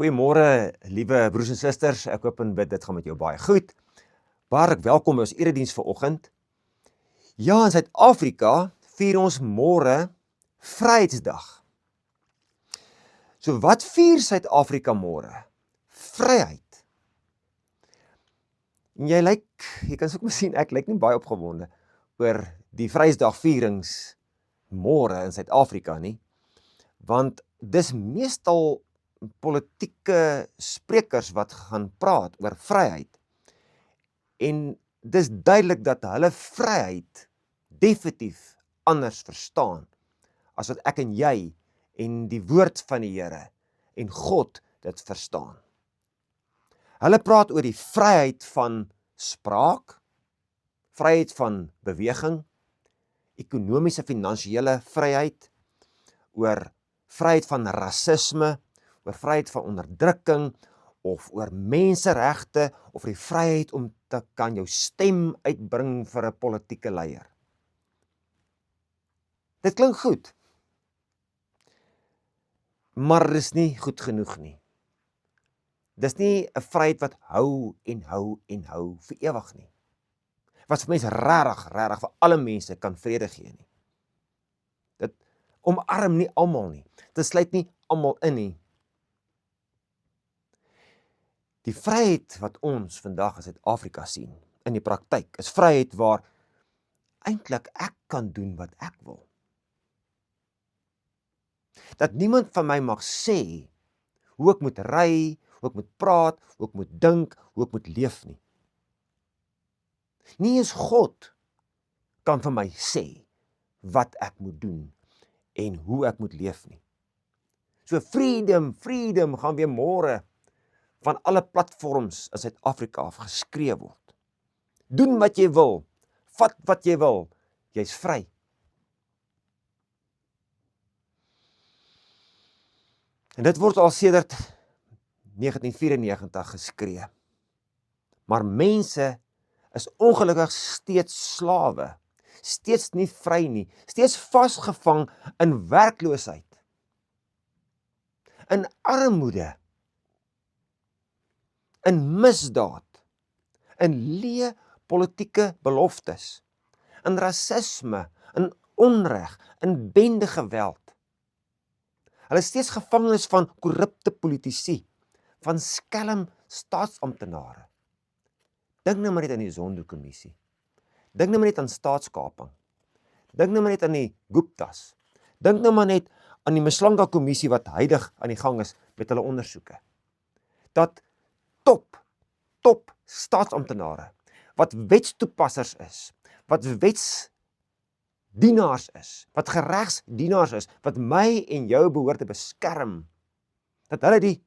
Goeiemôre, liewe broers en susters. Ek hoop en bid dit gaan met jou baie goed. Baie welkom by ons erediens vanoggend. Ja, in Suid-Afrika vier ons môre Vryheidsdag. So wat vier Suid-Afrika môre? Vryheid. En jy kan ook sien ek lyk nie baie opgewonde oor die Vryheidsdag vierings môre in Suid-Afrika nie, want dis meestal politieke sprekers wat gaan praat oor vryheid. En dis duidelik dat hulle vryheid definitief anders verstaan as wat ek en jy en die woord van die Here en God dit verstaan. Hulle praat oor die vryheid van spraak, vryheid van beweging, ekonomiese finansiële vryheid, oor vryheid van rasisme, oor vryheid van onderdrukking, of oor menseregte, of die vryheid om te kan jou stem uitbring vir 'n politieke leier. Dit klink goed, maar dis nie goed genoeg nie. Dis nie 'n vryheid wat hou en hou en hou vir ewig nie. Wat vir mense regtig vir alle mense kan vrede gee nie. Dit omarm nie almal nie. Dit sluit nie almal in nie. Die vryheid wat ons vandag in Suid-Afrika sien, in die praktyk, is vryheid waar eintlik ek kan doen wat ek wil. Dat niemand van my mag sê hoe ek moet ry, hoe ek moet praat, hoe ek moet dink, hoe ek moet leef nie. Nie eens God kan vir my sê wat ek moet doen en hoe ek moet leef nie. So freedom gaan weer môre van alle platforms in Suid-Afrika af geskree word. Doen wat jy wil, vat wat jy wil, jy's vry. En dit word al sedert 1994 geskree. Maar mense is ongelukkig steeds slawe, steeds nie vry nie, steeds vasgevang in werkloosheid, in armoede, in misdaad, in leë politieke beloftes, in rasisme, in onreg, in bende geweld. Hulle is steeds gevangenes van korrupte politici, van skelm staatsamptenare. Dink nou maar net aan die Zondo-kommissie. Dink nou maar net aan staatskaping. Dink nou maar net aan die Guptas. Dink nou maar net aan die Mhlanga-kommissie wat huidig aan die gang is met hulle ondersoeke. Dat top staatsamptenare, wat wetstoepassers is, wat wetsdienaars is, wat geregsdienaars is, wat my en jou behoort te beskerm, dat hulle die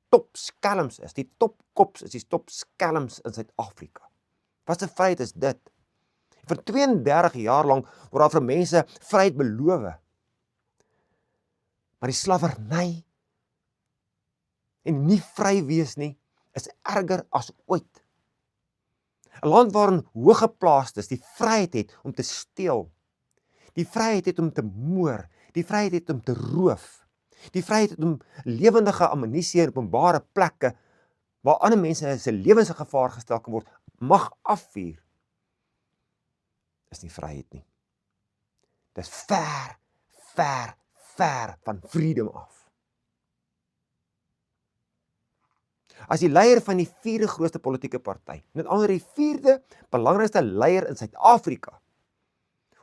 top skelms is, die topkops is die top skelms in Suid-Afrika. Wat 'n vryheid is dit? Vir 32 jaar lank word daar vir mense vryheid beloof. Maar die slawerny en nie vry wees nie, is erger as ooit. 'n Land waarin hooggeplaastes die vryheid het om te steel, die vryheid het om te moor, die vryheid het om te roof, die vryheid het om lewendige ammunisie in openbare plekke, waar ander mense se lewens in gevaar gestel kan word, mag afvuur, is nie vryheid nie. Dis ver van freedom af. As die leier van die 4de grootste politieke party, met ander die 4de belangrikste leier in Suid-Afrika,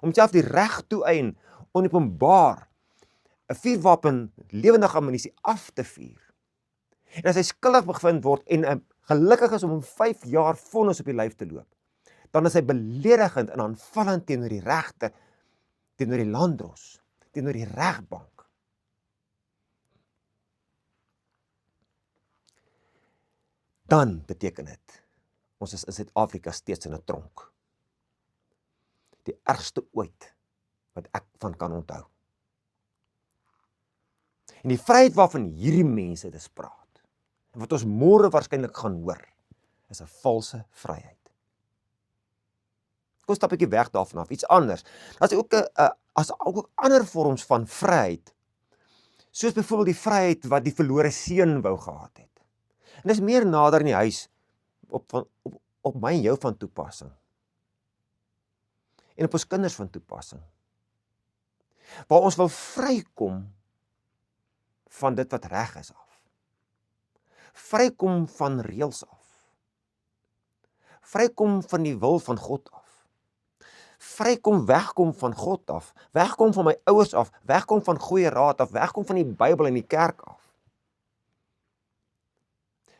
om self die reg toe-eien openbaar 'n vuurwapen lewendige ammunisie af te vuur. En as hy skuldig bevind word en gelukkig is om hom 5 jaar vonnis op die lyf te loop, dan is hy beledigend en aanvallend teenoor die regter, teenoor die landdros, teenoor die regbank. Dan beteken dit, ons is in Suid-Afrika steeds in 'n tronk. Die ergste ooit wat ek van kan onthou. En die vryheid waarvan hierdie mense dis praat, en wat ons môre waarskynlik gaan hoor, is 'n valse vryheid. Kom stap 'n bietjie weg daarvan af, iets anders. Daar's ook 'n ander vorms van vryheid, Soos byvoorbeeld die vryheid wat die verlore seun wou gehad het. En dis meer nader in die huis op my en jou van toepassing. En op ons kinders van toepassing. Waar ons wil vrykom van dit wat reg is af. Vrykom van reëls af. Vrykom van die wil van God af. Vrykom, wegkom van God af. Wegkom van my ouers af. Wegkom van goeie raad af. Wegkom van die Bybel en die kerk af.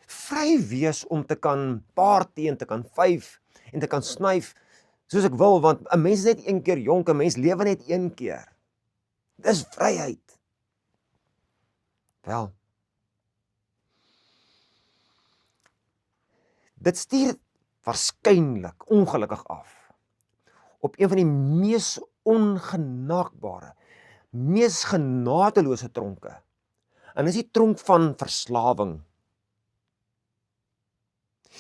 Vry wees om te kan party en te kan vyf en te kan snuif soos ek wil, want 'n mens is net een keer jonk, 'n mens lewe net een keer. Dis vryheid. Wel, dit stuur waarskynlik ongelukkig af op een van die mees ongenaakbare, mees genadeloose tronke. En dis die tronk van verslawing.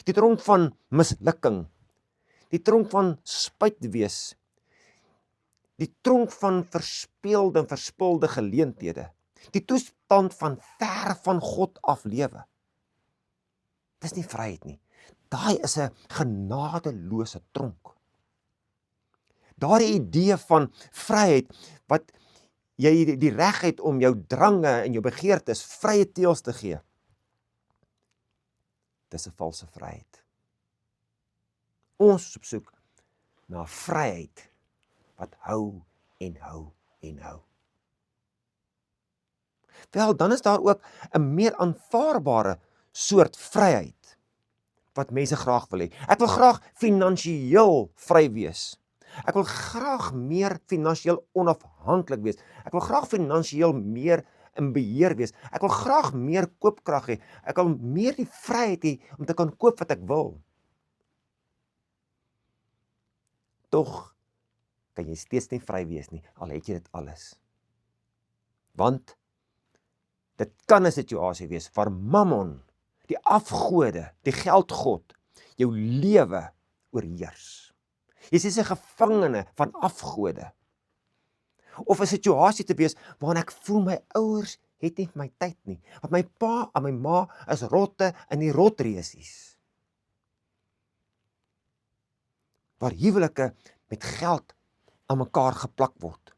Die tronk van mislukking. Die tronk van spyt wees. Die tronk van verspeelde en verspilde geleenthede. Die toestand van ver van God af lewe. Dis nie vryheid nie. Daai is 'n genadeloose tronk. Daardie idee van vryheid, wat jy die reg het om jou drange en jou begeertes vrye teels te gee. Dis 'n valse vryheid. Ons is op soek na vryheid wat hou en hou en hou. Wel, dan is daar ook 'n meer aanvaarbare soort vryheid wat mense graag wil hê. Ek wil graag finansiëel vry wees. Ek wil graag meer finansiëel onafhanklik wees. Ek wil graag finansiëel meer in beheer wees. Ek wil graag meer koopkrag hê. Ek wil meer die vryheid hê om te kan koop wat ek wil. Tog kan jy steeds nie vry wees nie, al het jy dit alles. Want dit kan 'n situasie wees waar Mammon, die afgode, die geldgod, jou lewe oorheers. Jy is 'n gevangene van afgode. Of 'n situasie te wees waarin ek voel my ouers het nie vir my tyd nie. Want my pa en my ma is rotte in die rotresies. Waar huwelike met geld aan mekaar geplak word.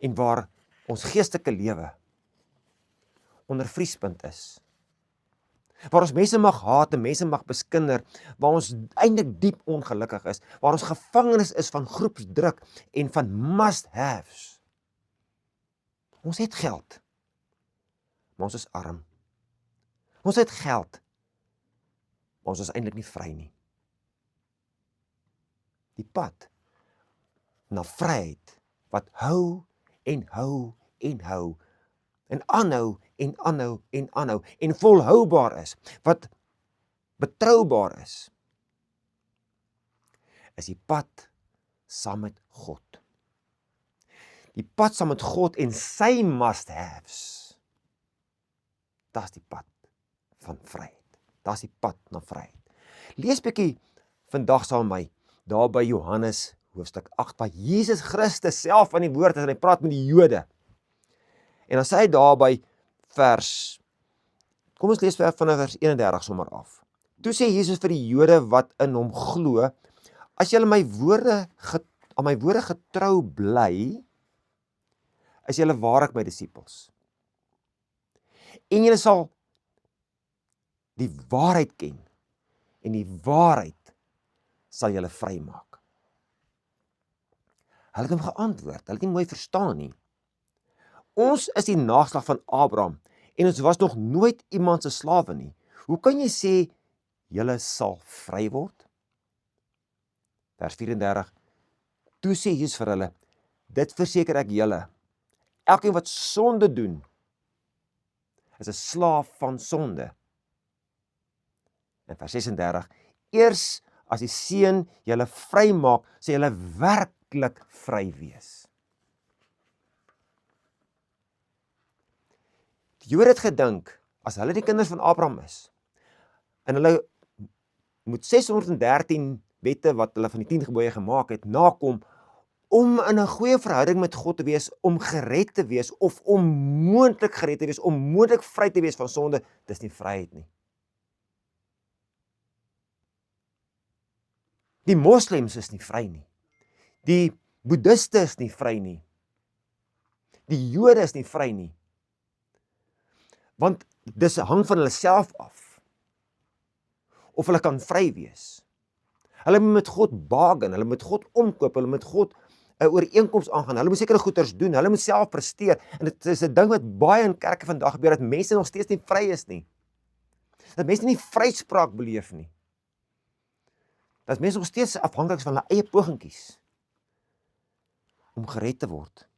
En waar ons geestelike lewe onder vriespunt is. Waar ons mense mag haat en mense mag beskinder, waar ons eintlik diep ongelukkig is, waar ons gevangenes is van groepsdruk en van must-haves. Ons het geld, maar ons is arm. Ons het geld, maar ons is eintlik nie vry nie. Die pad na vryheid wat hou en hou en hou en aanhou en aanhou en aanhou en volhoubaar is, wat betroubaar is die pad saam met God. Die pad saam met God en sy must-haves. Dis die pad van vryheid. Dis die pad na vryheid. Lees bietjie vandag saam met my daar by Johannes hoofstuk 8, waar Jesus Christus self aan die woord is en hy praat met die Jode. En dan sê hy daar by kom ons lees vanaf vers 31 sommer af. Toe sê Jesus vir die Jode wat in hom glo, as julle aan my woorde getrou bly, is julle waarlik my disippels. En julle sal die waarheid ken, en die waarheid sal julle vrymaak. Hulle het hom geantwoord, hulle het nie mooi verstaan nie. Ons is die nageslag van Abraham, en ons was nog nooit iemand se slawe nie. Hoe kan jy sê, julle sal vry word? Vers 34, toe sê Jesus vir hulle, dit verseker ek julle, elkeen wat sonde doen, is 'n slaaf van sonde. En vers 36, eers as die Seun julle vrymaak, sal julle werklik vry wees. Die Jode het gedink, as hulle die kinders van Abraham is, en hulle moet 613 wette wat hulle van die 10 gebooie gemaak het, nakom, om in 'n goeie verhouding met God te wees, om gered te wees, of om moontlik gered te wees, om moontlik vry te wees van sonde, dis nie vryheid nie. Die moslems is nie vry nie. Die boeddiste is nie vry nie. Die Jode is nie vry nie. Want dis hang van hulle self af, of hulle kan vry wees. Hulle moet met God bargain, hulle moet God omkoop, hulle moet God 'n ooreenkoms aangaan, hulle moet sekere goeders doen, hulle moet self presteer, en dit is 'n ding wat baie in kerke vandag gebeur, dat mense nog steeds nie vry is nie. Dat mense nie vryspraak beleef nie. Dat mense nog steeds afhanklik is van hulle eie pogingkies om gered te word.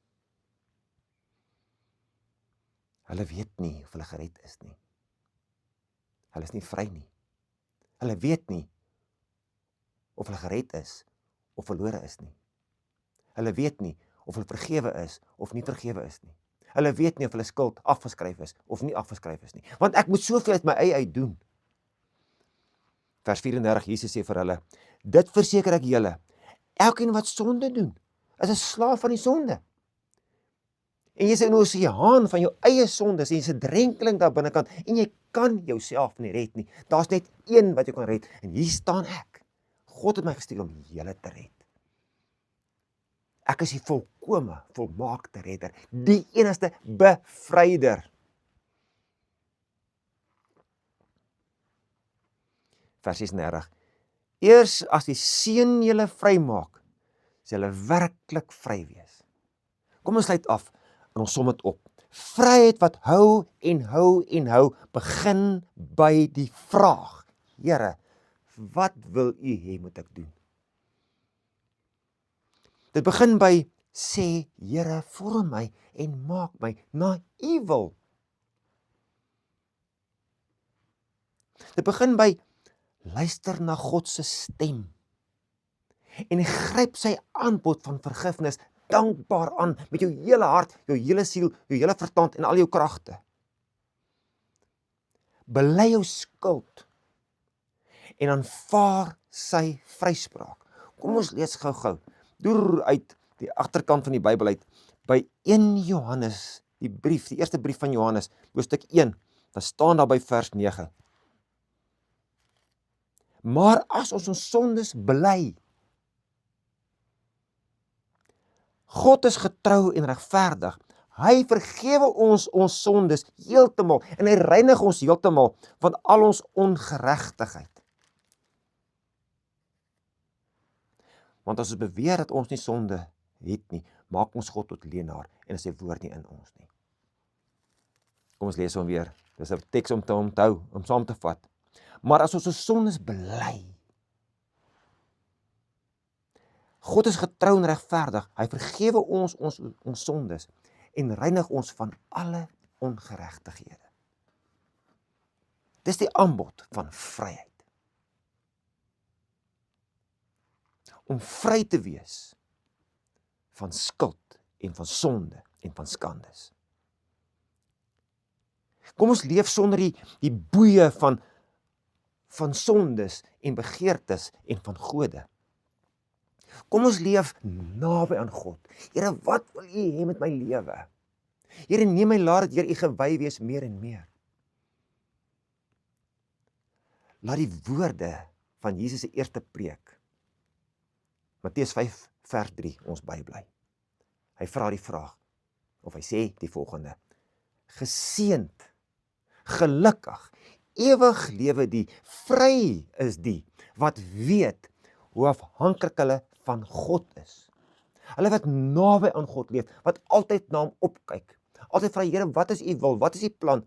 Hulle weet nie of hulle gered is nie. Hulle is nie vry nie. Hulle weet nie of hulle gered is of verlore is nie. Hulle weet nie of hulle vergewe is of nie vergewe is nie. Hulle weet nie of hulle skuld afgeskryf is of nie afgeskryf is nie. Want ek moet soveel uit my eie uit doen. Vers 34, Jesus sê vir hulle, dit verseker ek julle, elkeen wat sonde doen, is 'n slaaf van die sonde. En jy is 'n oseaan van jou eie sondes, en jy's 'n drenkeling daar binnekant, en jy kan jouself nie red nie. Daar's net een wat jou kan red, en hier staan ek. God het my gestuur om julle te red. Ek is die volkome, volmaakte redder, die enigste bevryder. Vers 36. Eers as die Seun julle vrymaak, sal julle werklik vry wees. Kom ons sluit af en ons som dit op. Vryheid wat hou en hou en hou, begin by die vraag: Here, wat wil U hê moet ek doen? Dit begin by sê, Here, vorm my en maak my na U wil. Dit begin by luister na God se stem en gryp sy aanbod van vergifnis dankbaar aan met jou hele hart, jou hele siel, jou hele verstand en al jou kragte. Bely jou skuld en aanvaar sy vryspraak. Kom ons lees gou-gou deur uit die agterkant van die Bybel uit by 1 Johannes, die brief, die eerste brief van Johannes, hoofstuk 1, dan staan daar by vers 9. Maar as ons sondes bely, God is getrou en regverdig. Hy vergewe ons sondes heeltemal en hy reinig ons heeltemal van al ons ongeregtigheid. Want as ons beweer dat ons nie sonde het nie, maak ons God tot leienaar en is sy woord nie in ons nie. Kom ons lees hom weer. Dis 'n teks om te onthou, om saam te vat. Maar as ons sondes bely, God is getrou en regverdig, hy vergewe ons sondes en reinig ons van alle ongeregtighede. Dis die aanbod van vryheid. Om vry te wees van skuld en van sonde en van skandes. Kom ons leef sonder die boeie van sondes en begeertes en van gode. Kom ons leef naby aan God. Here, wat wil U hê met my lewe? Here, neem my, laat dit deur U gewy wees meer en meer. Laat die woorde van Jesus se eerste preek, Matteus 5 vers 3, ons bybly. Hy vra die vraag, of hy sê die volgende: geseënd, gelukkig, ewig lewe die, vry is die, wat weet hoe afhanklik hulle van God is. Hulle wat naby aan God leef, wat altyd na hom opkyk. Altyd vra, Here, wat is U wil? Wat is U plan?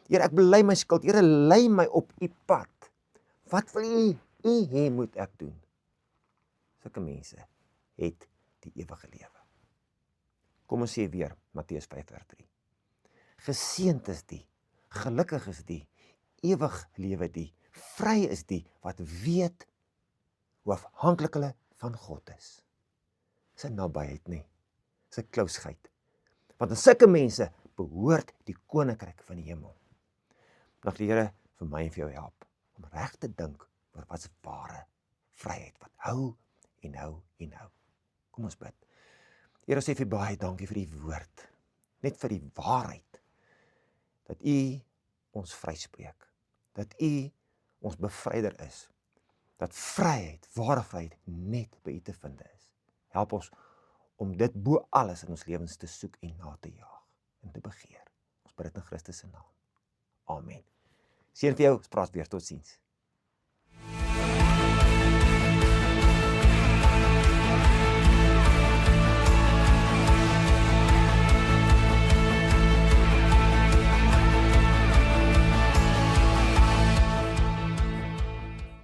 Here, ek bely my skuld. Here, lei my op U pad. Wat wil U hê moet ek doen? Sulke mense het die ewige lewe. Kom ons sê weer, Matteus 5 vers 3. Geseënd is die, gelukkig is die, ewig lewe die, vry is die, wat weet hoe afhanklik hulle van God is. Dis 'n nabyheid nie, dis 'n klousheid. Want aan sulke mense behoort die koninkryk van die hemel. Mag die Here vir my en vir jou help om reg te dink oor wat is ware vryheid, wat hou en hou en hou. Kom ons bid. Here, ons sê vir baie dankie vir die woord, net vir die waarheid, dat U ons vryspreek, dat U ons bevryder is, dat vryheid, ware vryheid, net by U te vind is. Help ons om dit bo alles in ons lewens te soek en na te jaag, en te begeer. Ons bid dit in Christus se naam. Amen. Seën vir jou, ons praat weer, totsiens.